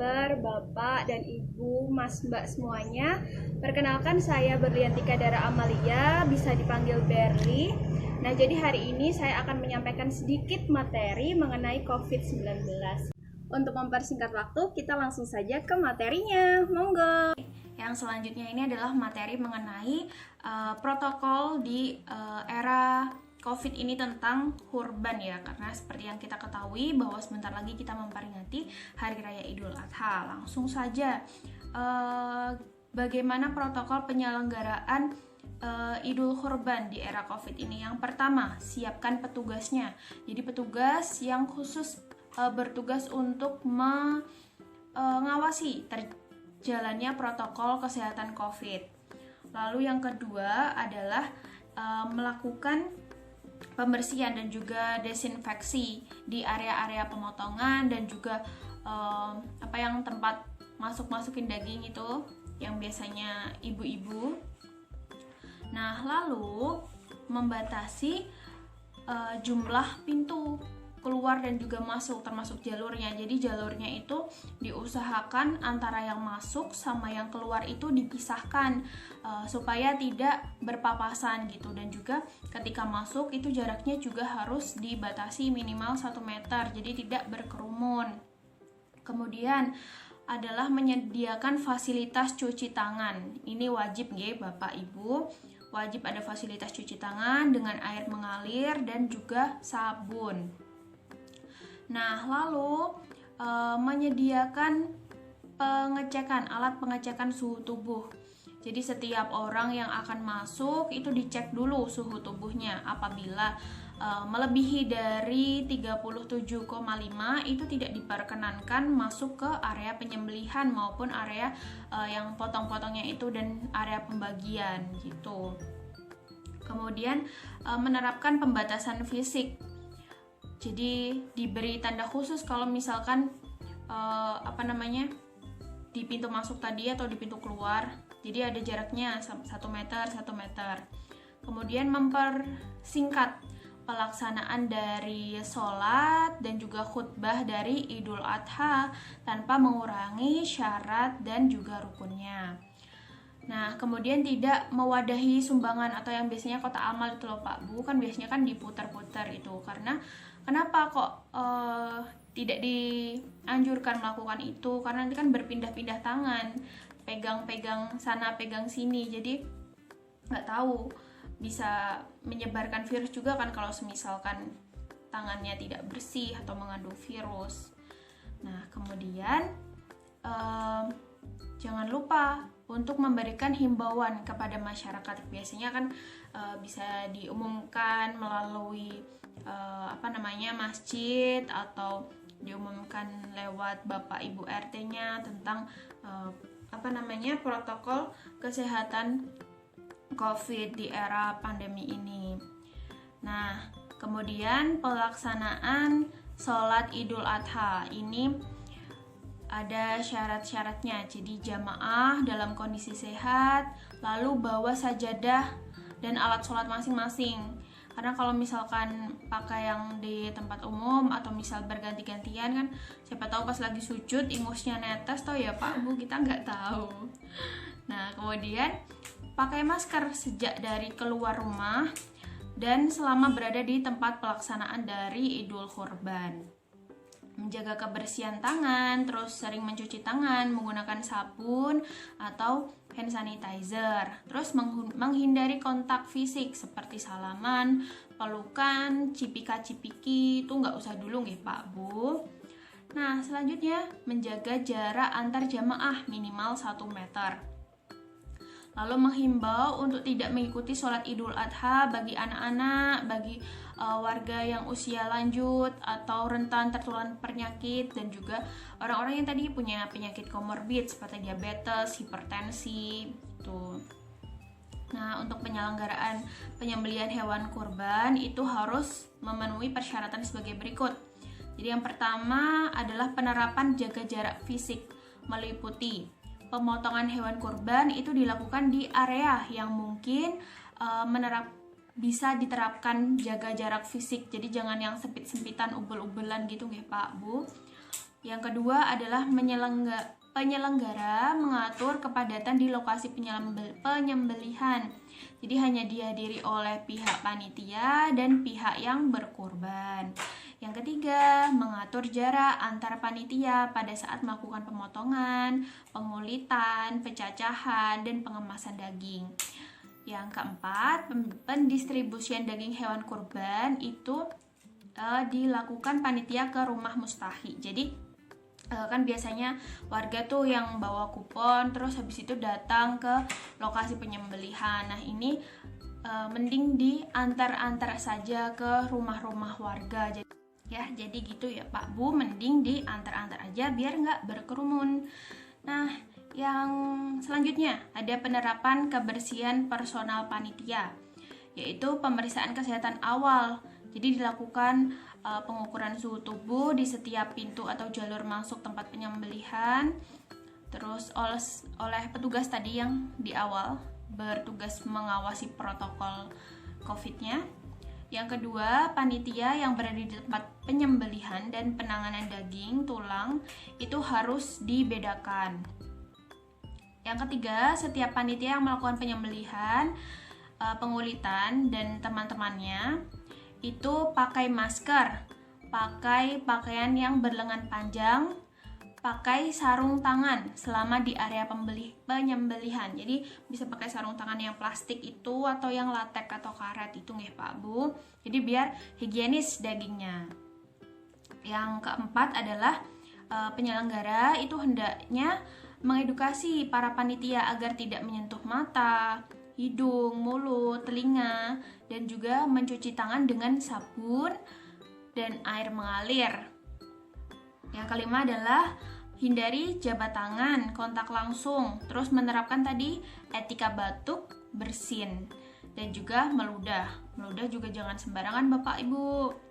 kabar Bapak dan Ibu, Mas Mbak semuanya? Perkenalkan saya Berliantika Dara Amalia, bisa dipanggil Berli. Nah, jadi hari ini saya akan menyampaikan sedikit materi mengenai COVID-19. Untuk mempersingkat waktu, kita langsung saja ke materinya. Monggo. Yang selanjutnya ini adalah materi mengenai protokol di era COVID ini tentang kurban ya, karena seperti yang kita ketahui bahwa sebentar lagi kita memperingati Hari Raya Idul Adha. Langsung saja, bagaimana protokol penyelenggaraan Idul Kurban di era COVID ini? Yang pertama, siapkan petugasnya. Jadi petugas yang khusus bertugas untuk mengawasi terjalannya protokol kesehatan COVID. Lalu yang kedua adalah melakukan pembersihan dan juga desinfeksi di area-area pemotongan dan juga yang tempat masukin daging itu yang biasanya ibu-ibu. Nah, lalu membatasi jumlah pintu keluar dan juga masuk, termasuk jalurnya. Jadi jalurnya itu diusahakan antara yang masuk sama yang keluar itu dipisahkan supaya tidak berpapasan gitu. Dan juga ketika masuk itu jaraknya juga harus dibatasi minimal 1 meter, jadi tidak berkerumun. Kemudian adalah menyediakan fasilitas cuci tangan. Ini wajib nggih Bapak Ibu. Wajib ada fasilitas cuci tangan dengan air mengalir dan juga sabun. Nah, lalu menyediakan alat pengecekan suhu tubuh. Jadi setiap orang yang akan masuk itu dicek dulu suhu tubuhnya. Apabila melebihi dari 37,5 itu tidak diperkenankan masuk ke area penyembelihan maupun area yang potong-potongnya itu dan area pembagian gitu. Kemudian menerapkan pembatasan fisik. Jadi diberi tanda khusus kalau misalkan di pintu masuk tadi atau di pintu keluar. Jadi ada jaraknya 1 meter. Kemudian mempersingkat pelaksanaan dari sholat dan juga khutbah dari Idul Adha tanpa mengurangi syarat dan juga rukunnya. Nah, kemudian tidak mewadahi sumbangan atau yang biasanya kotak amal itu loh Pak Bu, kan biasanya kan diputar-putar itu. Karena kenapa kok tidak dianjurkan melakukan itu? Karena nanti kan berpindah-pindah tangan, pegang-pegang sana, pegang sini, jadi nggak tahu, bisa menyebarkan virus juga kan kalau semisalkan tangannya tidak bersih atau mengandung virus. Nah, kemudian jangan lupa untuk memberikan himbauan kepada masyarakat. Biasanya kan bisa diumumkan melalui masjid atau diumumkan lewat Bapak Ibu RT-nya tentang protokol kesehatan COVID di era pandemi ini. Nah, kemudian pelaksanaan sholat Idul Adha ini ada syarat-syaratnya. Jadi jamaah dalam kondisi sehat, lalu bawa sajadah dan alat sholat masing-masing. Karena kalau misalkan pakai yang di tempat umum atau misal berganti-gantian kan, siapa tahu pas lagi sujud ingusnya netes, toh ya Pak Bu, kita nggak tahu. Nah, kemudian pakai masker sejak dari keluar rumah dan selama berada di tempat pelaksanaan dari Idul Kurban. Menjaga kebersihan tangan, terus sering mencuci tangan menggunakan sabun atau hand sanitizer. Terus menghindari kontak fisik seperti salaman, pelukan, cipika-cipiki, itu nggak usah dulu nggih Pak Bu. Nah, selanjutnya menjaga jarak antar jamaah minimal 1 meter. Lalu menghimbau untuk tidak mengikuti sholat Idul Adha bagi anak-anak, bagi warga yang usia lanjut atau rentan tertular penyakit, dan juga orang-orang yang tadi punya penyakit komorbid seperti diabetes, hipertensi gitu. Nah, untuk penyelenggaraan penyembelihan hewan kurban itu harus memenuhi persyaratan sebagai berikut. Jadi yang pertama adalah penerapan jaga jarak fisik, meliputi pemotongan hewan kurban itu dilakukan di area yang mungkin bisa diterapkan jaga jarak fisik. Jadi jangan yang sempit-sempitan, ubel-ubelan gitu nggih Pak Bu. Yang kedua adalah penyelenggara mengatur kepadatan di lokasi penyembelihan. Jadi hanya dihadiri oleh pihak panitia dan pihak yang berkurban. Yang ketiga, mengatur jarak antar panitia pada saat melakukan pemotongan, pengulitan, pencacahan, dan pengemasan daging. Yang keempat, pendistribusian daging hewan kurban itu dilakukan panitia ke rumah mustahi. Jadi kan biasanya warga tuh yang bawa kupon terus habis itu datang ke lokasi penyembelihan. Nah ini mending diantar-antar saja ke rumah-rumah warga. Jadi gitu ya Pak Bu, mending diantar-antar aja biar nggak berkerumun. Nah yang selanjutnya ada penerapan kebersihan personal panitia, yaitu pemeriksaan kesehatan awal. Jadi dilakukan pengukuran suhu tubuh di setiap pintu atau jalur masuk tempat penyembelihan. Terus oleh petugas tadi yang di awal bertugas mengawasi protokol COVID-nya. Yang kedua, panitia yang berada di tempat penyembelihan dan penanganan daging tulang itu harus dibedakan. Yang ketiga, setiap panitia yang melakukan penyembelihan, pengulitan dan teman-temannya itu pakai masker, pakai pakaian yang berlengan panjang, pakai sarung tangan selama di area penyembelihan. Jadi bisa pakai sarung tangan yang plastik itu atau yang latek atau karet itu nggih Pak Bu. Jadi biar higienis dagingnya. Yang keempat adalah penyelenggara itu hendaknya mengedukasi para panitia agar tidak menyentuh mata, hidung, mulut, telinga, dan juga mencuci tangan dengan sabun dan air mengalir. Yang kelima adalah hindari jabat tangan, kontak langsung, terus menerapkan tadi etika batuk, bersin, dan juga meludah. Meludah juga jangan sembarangan Bapak Ibu.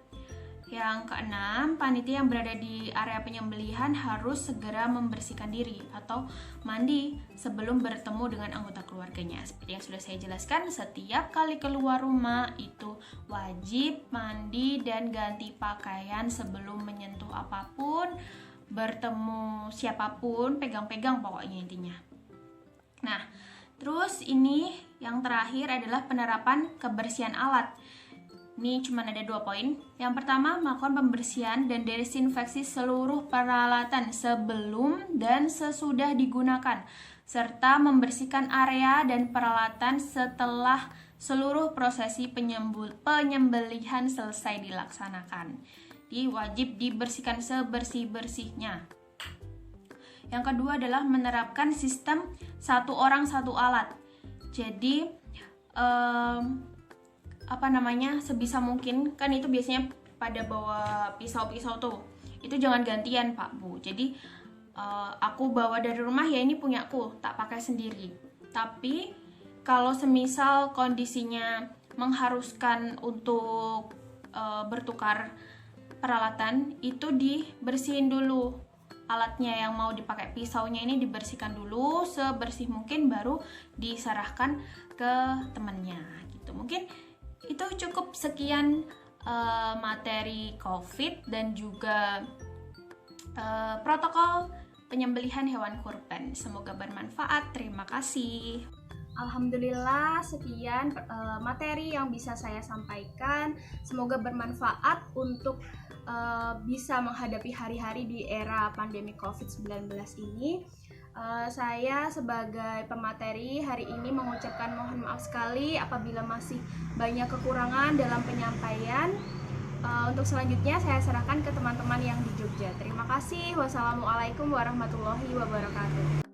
Yang keenam, panitia yang berada di area penyembelihan harus segera membersihkan diri atau mandi sebelum bertemu dengan anggota keluarganya. Seperti yang sudah saya jelaskan, setiap kali keluar rumah itu wajib mandi dan ganti pakaian sebelum menyentuh apapun, bertemu siapapun, pegang-pegang pokoknya intinya. Nah, terus ini yang terakhir adalah penerapan kebersihan alat. Ini cuma ada 2 poin. Yang pertama, melakukan pembersihan dan desinfeksi seluruh peralatan sebelum dan sesudah digunakan, serta membersihkan area dan peralatan setelah seluruh prosesi penyembelihan selesai dilaksanakan. Jadi wajib dibersihkan sebersih-bersihnya. Yang kedua adalah menerapkan sistem 1 orang 1 alat. Jadi sebisa mungkin kan itu biasanya pada bawa pisau-pisau tuh, itu jangan gantian Pak Bu. Jadi aku bawa dari rumah ya ini punyaku, tak pakai sendiri. Tapi kalau semisal kondisinya mengharuskan untuk bertukar peralatan, itu dibersihin dulu alatnya yang mau dipakai, pisaunya ini dibersihkan dulu sebersih mungkin, baru diserahkan ke temannya gitu. Mungkin itu cukup sekian materi COVID dan juga protokol penyembelihan hewan kurban. Semoga bermanfaat. Terima kasih. Alhamdulillah, sekian materi yang bisa saya sampaikan. Semoga bermanfaat untuk bisa menghadapi hari-hari di era pandemi COVID-19 ini. Saya sebagai pemateri hari ini mengucapkan mohon maaf sekali apabila masih banyak kekurangan dalam penyampaian. Untuk selanjutnya saya serahkan ke teman-teman yang di Jogja. Terima kasih. Wassalamualaikum warahmatullahi wabarakatuh.